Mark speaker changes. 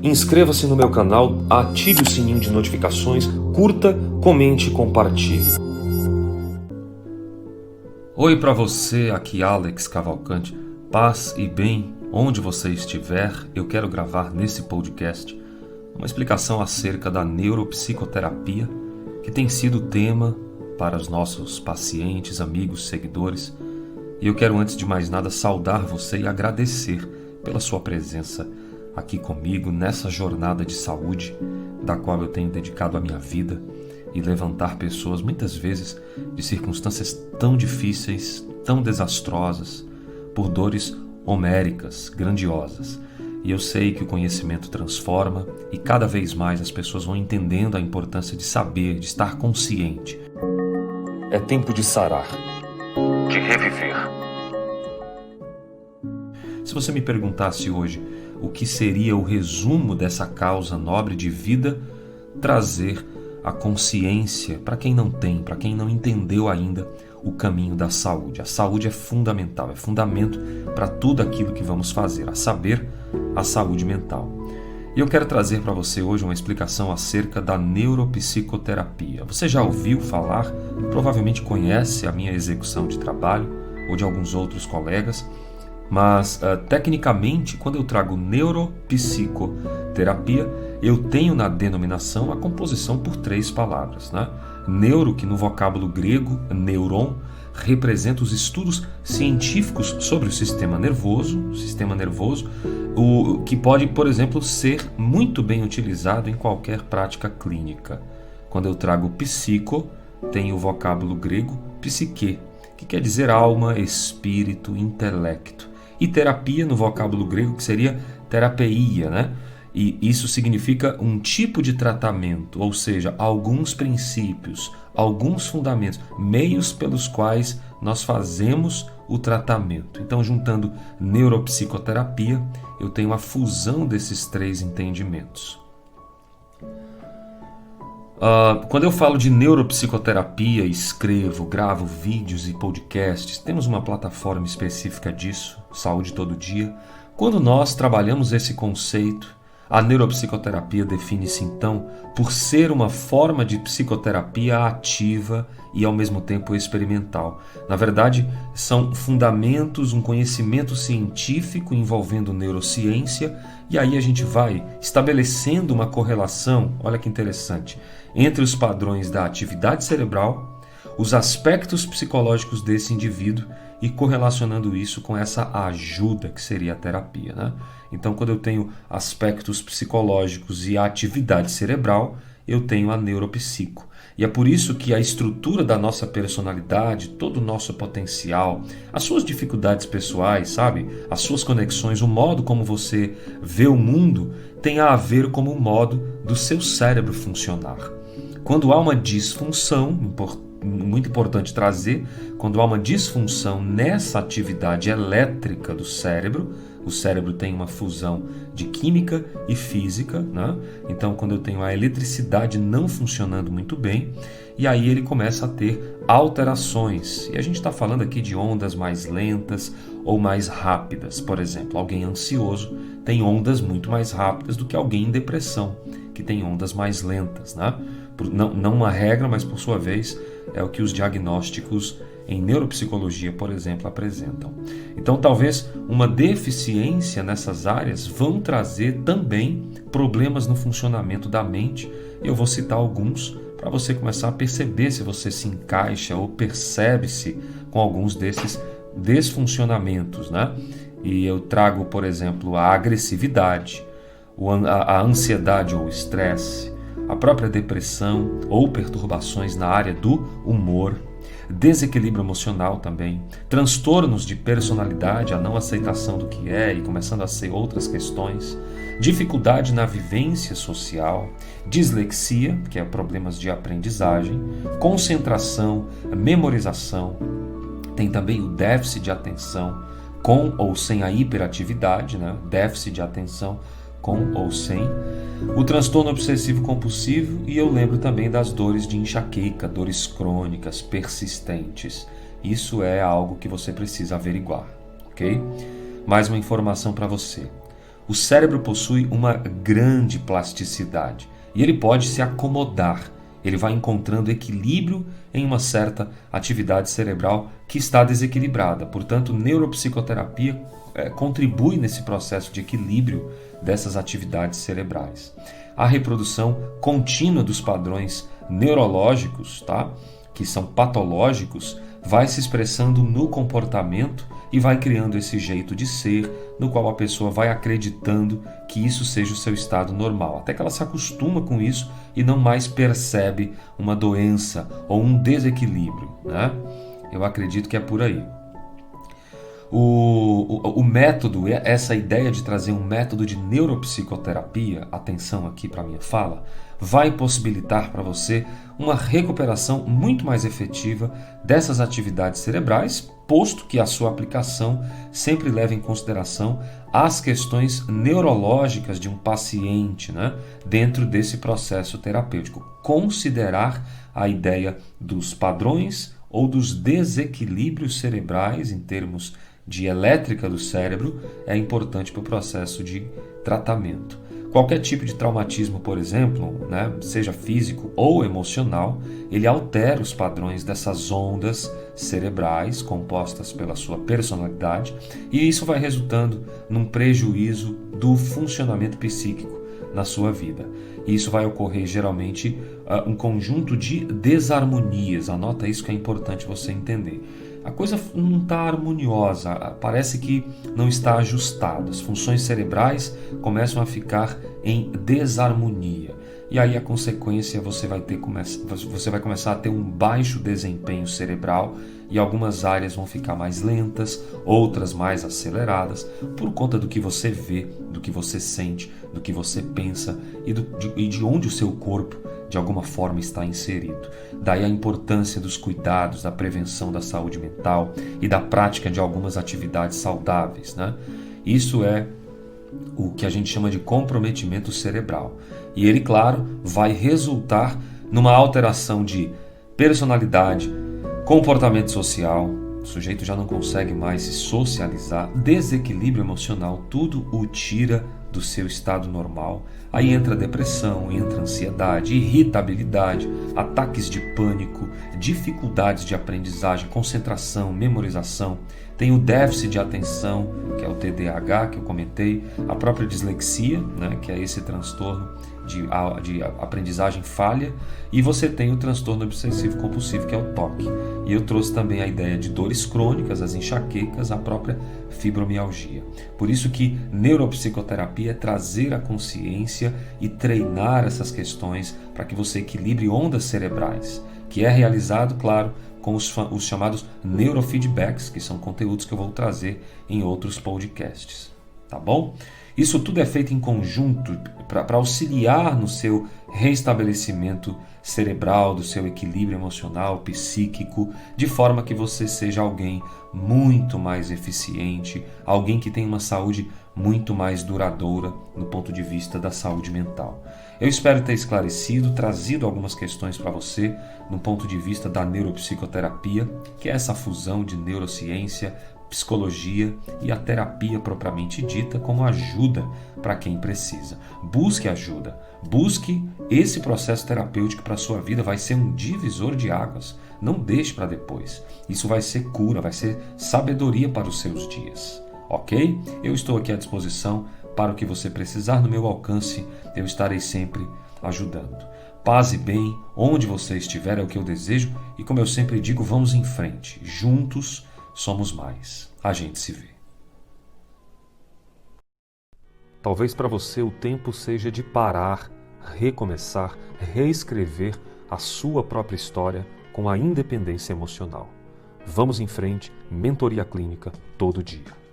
Speaker 1: Inscreva-se no meu canal, ative o sininho de notificações, curta, comente e compartilhe. Oi para você, aqui Alex Cavalcante. Paz e bem, onde você estiver, eu quero gravar nesse podcast uma explicação acerca da neuropsicoterapia, que tem sido tema para os nossos pacientes, amigos, seguidores. E eu quero, antes de mais nada, saudar você e agradecer pela sua presença aqui comigo nessa jornada de saúde, da qual eu tenho dedicado a minha vida, e levantar pessoas, muitas vezes, de circunstâncias tão difíceis, tão desastrosas, por dores homéricas, grandiosas. E eu sei que o conhecimento transforma e cada vez mais as pessoas vão entendendo a importância de saber, de estar consciente. É tempo de sarar, de reviver. Se você me perguntasse hoje o que seria o resumo dessa causa nobre de vida, trazer a consciência para quem não tem, para quem não entendeu ainda o caminho da saúde. A saúde é fundamental, é fundamento para tudo aquilo que vamos fazer, a saber, a saúde mental. E eu quero trazer para você hoje uma explicação acerca da neuropsicoterapia. Você já ouviu falar, provavelmente conhece a minha execução de trabalho ou de alguns outros colegas, mas tecnicamente, quando eu trago neuropsicoterapia, eu tenho na denominação a composição por 3 palavras, né? Neuro, que no vocábulo grego, neuron, representa os estudos científicos sobre o sistema nervoso, o que pode, por exemplo, ser muito bem utilizado em qualquer prática clínica. Quando eu trago psico, tem o vocábulo grego psique, que quer dizer alma, espírito, intelecto. E terapia no vocábulo grego, que seria terapeia, né? E isso significa um tipo de tratamento, ou seja, alguns princípios, alguns fundamentos, meios pelos quais nós fazemos o tratamento. Então, juntando neuropsicoterapia, eu tenho a fusão desses 3 entendimentos. Quando eu falo de neuropsicoterapia, escrevo, gravo vídeos e podcasts, temos uma plataforma específica disso, Saúde Todo Dia. Quando nós trabalhamos esse conceito, a neuropsicoterapia define-se então por ser uma forma de psicoterapia ativa e ao mesmo tempo experimental. Na verdade, são fundamentos, um conhecimento científico envolvendo neurociência, e aí a gente vai estabelecendo uma correlação, olha que interessante, entre os padrões da atividade cerebral, os aspectos psicológicos desse indivíduo e correlacionando isso com essa ajuda que seria a terapia, né? Então, quando eu tenho aspectos psicológicos e a atividade cerebral, eu tenho a neuropsico. E é por isso que a estrutura da nossa personalidade, todo o nosso potencial, as suas dificuldades pessoais, sabe? As suas conexões, o modo como você vê o mundo, tem a ver com o modo do seu cérebro funcionar. Quando há uma disfunção, muito importante trazer, quando há uma disfunção nessa atividade elétrica do cérebro, o cérebro tem uma fusão de química e física, né? Então, quando eu tenho a eletricidade não funcionando muito bem, e aí ele começa a ter alterações. E a gente está falando aqui de ondas mais lentas ou mais rápidas. Por exemplo, alguém ansioso tem ondas muito mais rápidas do que alguém em depressão, que tem ondas mais lentas, né? Não uma regra, mas por sua vez é o que os diagnósticos em neuropsicologia, por exemplo, apresentam. Então, talvez uma deficiência nessas áreas vão trazer também problemas no funcionamento da mente. Eu vou citar alguns para você começar a perceber se você se encaixa ou percebe-se com alguns desses desfuncionamentos, né? E eu trago, por exemplo, a agressividade, a ansiedade ou estresse, a própria depressão ou perturbações na área do humor, desequilíbrio emocional também, transtornos de personalidade, a não aceitação do que é e começando a ser outras questões, dificuldade na vivência social, dislexia, que é problemas de aprendizagem, concentração, memorização, tem também o déficit de atenção com ou sem a hiperatividade, né? Déficit de atenção com ou sem, o transtorno obsessivo compulsivo, e eu lembro também das dores de enxaqueca, dores crônicas persistentes. Isso é algo que você precisa averiguar, ok? Mais uma informação para você. O cérebro possui uma grande plasticidade e ele pode se acomodar. Ele vai encontrando equilíbrio em uma certa atividade cerebral que está desequilibrada. Portanto, neuropsicoterapia contribui nesse processo de equilíbrio dessas atividades cerebrais. A reprodução contínua dos padrões neurológicos, tá? Que são patológicos, vai se expressando no comportamento e vai criando esse jeito de ser, no qual a pessoa vai acreditando que isso seja o seu estado normal, até que ela se acostuma com isso e não mais percebe uma doença ou um desequilíbrio, né? Eu acredito que é por aí. O método, essa ideia de trazer um método de neuropsicoterapia, atenção aqui para a minha fala, vai possibilitar para você uma recuperação muito mais efetiva dessas atividades cerebrais, posto que a sua aplicação sempre leva em consideração as questões neurológicas de um paciente, né, dentro desse processo terapêutico. Considerar a ideia dos padrões ou dos desequilíbrios cerebrais em termos de elétrica do cérebro é importante para o processo de tratamento. Qualquer tipo de traumatismo, por exemplo, né, seja físico ou emocional, ele altera os padrões dessas ondas cerebrais compostas pela sua personalidade e isso vai resultando num prejuízo do funcionamento psíquico na sua vida. E isso vai ocorrer geralmente um conjunto de desarmonias. Anota isso que é importante você entender. A coisa não está harmoniosa, parece que não está ajustada. As funções cerebrais começam a ficar em desarmonia. E aí a consequência você vai começar a ter um baixo desempenho cerebral e algumas áreas vão ficar mais lentas, outras mais aceleradas, por conta do que você vê, do que você sente, do que você pensa e de onde o seu corpo de alguma forma está inserido. Daí a importância dos cuidados, da prevenção da saúde mental e da prática de algumas atividades saudáveis, né? Isso é o que a gente chama de comprometimento cerebral. E ele, claro, vai resultar numa alteração de personalidade, comportamento social, o sujeito já não consegue mais se socializar, desequilíbrio emocional, tudo o tira do seu estado normal. Aí entra depressão, entra ansiedade, irritabilidade, ataques de pânico, dificuldades de aprendizagem, concentração, memorização. Tem o déficit de atenção, que é o TDAH, que eu comentei, a própria dislexia, né, que é esse transtorno de aprendizagem falha, e você tem o transtorno obsessivo compulsivo, que é o TOC. E eu trouxe também a ideia de dores crônicas, as enxaquecas, a própria fibromialgia. Por isso que neuropsicoterapia é trazer a consciência e treinar essas questões para que você equilibre ondas cerebrais, que é realizado, claro, com os chamados neurofeedbacks, que são conteúdos que eu vou trazer em outros podcasts. Tá bom? Isso tudo é feito em conjunto para auxiliar no seu restabelecimento cerebral, do seu equilíbrio emocional, psíquico, de forma que você seja alguém muito mais eficiente, alguém que tenha uma saúde muito mais duradoura no ponto de vista da saúde mental. Eu espero ter esclarecido, trazido algumas questões para você no ponto de vista da neuropsicoterapia, que é essa fusão de neurociência, psicologia e a terapia propriamente dita como ajuda para quem precisa. Busque ajuda, busque esse processo terapêutico para a sua vida, vai ser um divisor de águas. Não deixe para depois. Isso vai ser cura, vai ser sabedoria para os seus dias. Ok? Eu estou aqui à disposição para o que você precisar, no meu alcance, eu estarei sempre ajudando. Paz e bem, onde você estiver é o que eu desejo e como eu sempre digo, vamos em frente. Juntos somos mais. A gente se vê. Talvez para você o tempo seja de parar, recomeçar, reescrever a sua própria história com a independência emocional. Vamos em frente, mentoria clínica todo dia.